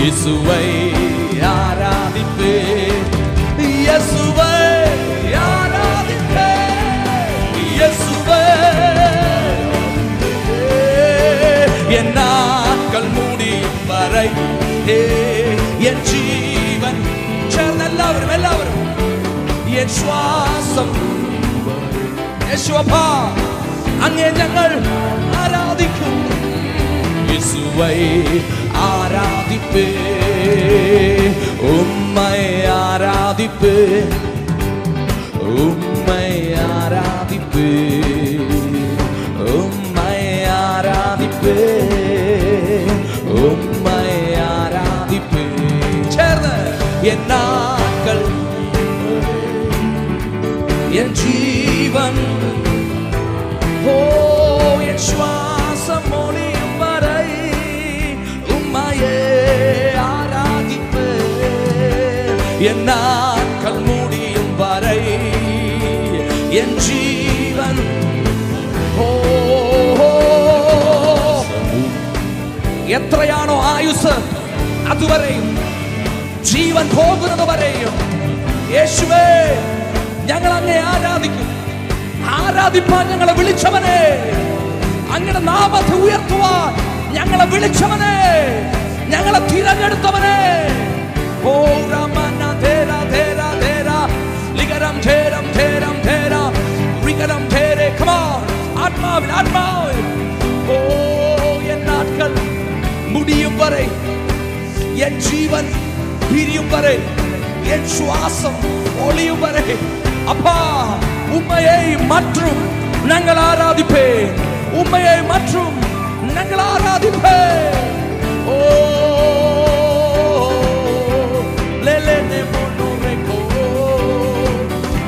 യേശുവേ ആരാധിപ്പേ യേശുവേ ആരാധിപ്പേ യേശുവേ என் நாட்கள் முடியும் வரை என் ஜீவன் சேர்ந்த எல்லாவரும் என் சுவாசம் യേശുവപ്പാ അങ്ങേ ഞങ്ങൾ ആരാധിക്കും യേശുവേ ആരാധിപ്പേ ഉമ്മയെ ആരാധിപ്പേ, ഉമ്മയെ ആരാധിപ്പേ, ഉമ്മയെ ആരാധിപ്പേ, ഉമ്മയെ ആരാധിപ്പേ. ചേർന്ന് എന്നാക്കൾ എൻ ജീവൻ എൻ ശ്വാസം മൊഴിയും വരെ ഉമ്മയെ ആരാധിപ്പേ, എൻ നാட்கள் முடியும் வரை എൻ ജീവൻ എത്രയാണോ ആയുസ് അതുവരെയും ജീവൻ പോകുന്നത് വരെയും യേശുവേ ഞങ്ങൾ അങ്ങേ ആരാധിക്കും. ആരാധിപ്പാൻ ഞങ്ങളെ വിളിച്ചവനെ, അങ്ങയുടെ നാമത്തെ ഉയർത്തുവാൻ ഞങ്ങളെ വിളിച്ചവനെ, ഞങ്ങളെ തിരഞ്ഞെടുത്തവനെ. ഓ രമന ധേര ധേര ധേര ലിഗരം ധേരം ധേരം ധേര രിഗരം ധേരെ. come on, ആത്മാവിൽ ആത്മാവിൽ. ഓ എൻ നാட்கள் முடியும் வரை, എൻ ജീവൻ പിരിയും വരെ, എൻ ശ്വാസം ഒളിയും വരെ அப்பா உம்மையை மற்றும் நாங்கள் ஆராதிப்பேன், உம்மையை மற்றும் நாங்கள் ஆராதிப்பேன். ஓ லெலெனே மோனோரெகோ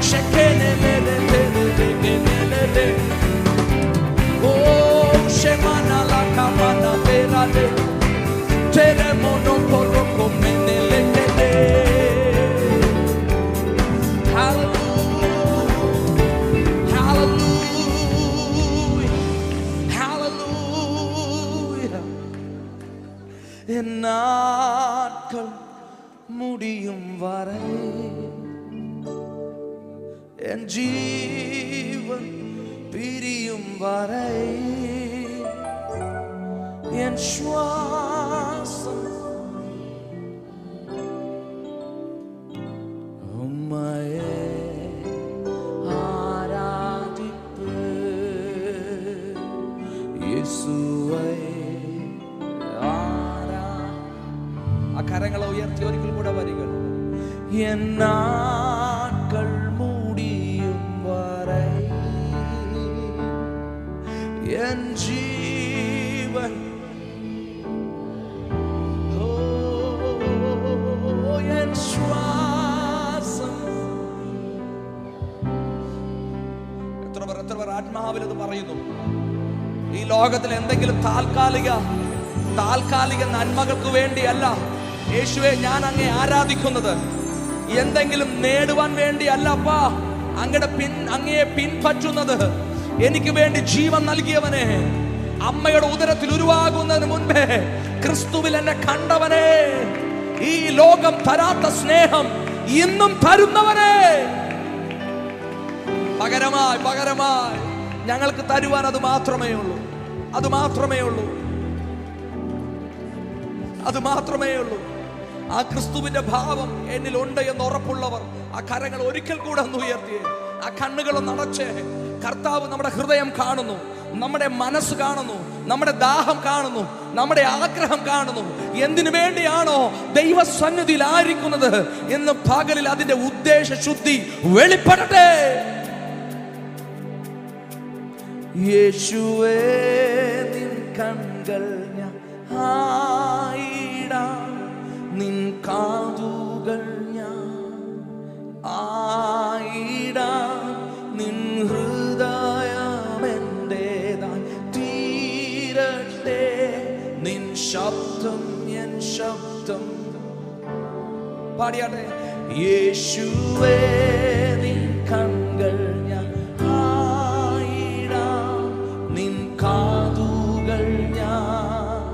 ஷெகெனே லெலெலெலெலெலெலெ ஓ ஷெமானா லா காமானா பெராலே தெரே மோனோ போரோகோ மெனெலெலெலெ. என் நாட்கள் முடியும் வரை என் ஜீவன் பிரியும் வரை என் சுவாசம் உம்மையே ஆராதிப்பு യേശുവേ. കരങ്ങളെ ഉയർത്തി ഒരിക്കൽ കൂടെ വരികൾ. എൻ നാട്കൾ മൂടിയും വരെ എൻ ജീവൻ എൻ ശ്വാസം. എത്ര പേർ ആത്മാവിൽ അത് പറയുന്നു. ഈ ലോകത്തിൽ എന്തെങ്കിലും താൽക്കാലിക നന്മകൾക്ക് വേണ്ടിയല്ല യേശുവേ ഞാൻ അങ്ങേ ആരാധിക്കുന്നത്. എന്തെങ്കിലും നേടുവാൻ വേണ്ടിയല്ല അപ്പാ അങ്ങയെ പിൻപറ്റുന്നത്. എനിക്ക് വേണ്ടി ജീവൻ നൽകിയവനെ, അമ്മയുടെ ഉദരത്തിൽ ഉരുവാകുന്നതിന് മുൻപേ ക്രിസ്തുവിൽ എന്നെ കണ്ടവനെ, ഈ ലോകം തരാത്ത സ്നേഹം ഇന്നും തരുന്നവനെ, പകരമായി ഞങ്ങൾക്ക് തരുവാൻ അത് മാത്രമേ ഉള്ളൂ, അത് മാത്രമേ ഉള്ളൂ, അത് മാത്രമേ ഉള്ളൂ. ആ ക്രിസ്തുവിന്റെ ഭാവം എന്നിൽ ഉണ്ട് എന്ന് ഉറപ്പുള്ളവർ ആ കരങ്ങൾ ഒരിക്കൽ കൂടെ ഒന്ന് ഉയർത്തിയേ, ആ കണ്ണുകളൊന്ന് അടച്ചേ. കർത്താവ് നമ്മുടെ ഹൃദയം കാണുന്നു, നമ്മുടെ മനസ്സ് കാണുന്നു, നമ്മുടെ ദാഹം കാണുന്നു, നമ്മുടെ ആഗ്രഹം കാണുന്നു. എന്തിനു വേണ്ടിയാണോ ദൈവസന്നിധിയിൽ ആയിരിക്കുന്നത് എന്ന് പകലിൽ അതിന്റെ ഉദ്ദേശ ശുദ്ധി വെളിപ്പെടട്ടെ. യേശുവേ നിൻ കൺകൾ ഞാൻ ആയിടാം, നിൻ കാതുകൾ ഞാൻ ആയിടാം, നിൻ ഹൃദയം എന്റേതായി തീരട്ടെ, നിൻ ശബ്ദം എൻ ശബ്ദം. പാടിയാട്ടെ. യേശുവേ നിൻ കൺകൾ ഞാൻ ആയിടാം, നിൻ കാതുകൾ ഞാൻ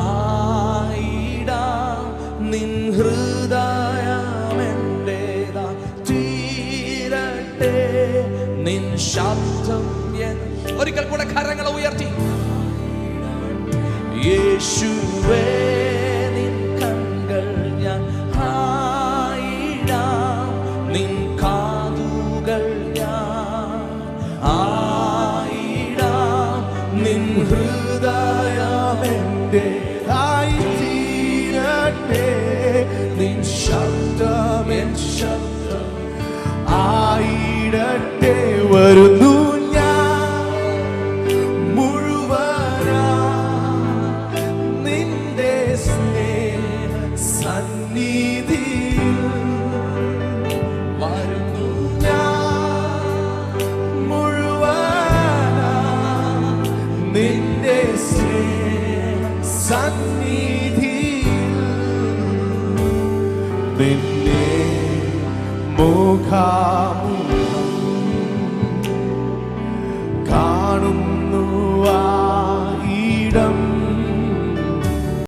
ആയിടാം, നിൻ ഹൃദയം എന്റേതായി തീരട്ടെ, നിൻ ശബ്ദം എൻ. ഒരിക്കൽ കൂടെ കരങ്ങളെ ഉയർത്തി. യേശുവേ നിൻ കൺകൾ ഞാൻ ആയിടാം, നിൻ കാതുകൾ ഞാൻ ആയിടാം, നിൻ ഹൃദയം എന്റേതായി തീരട്ടെ, ശബ്ദമെൻ ശബ്ദം ആയിടട്ടെ. വരുന്നു നിന്നെ മുഖാ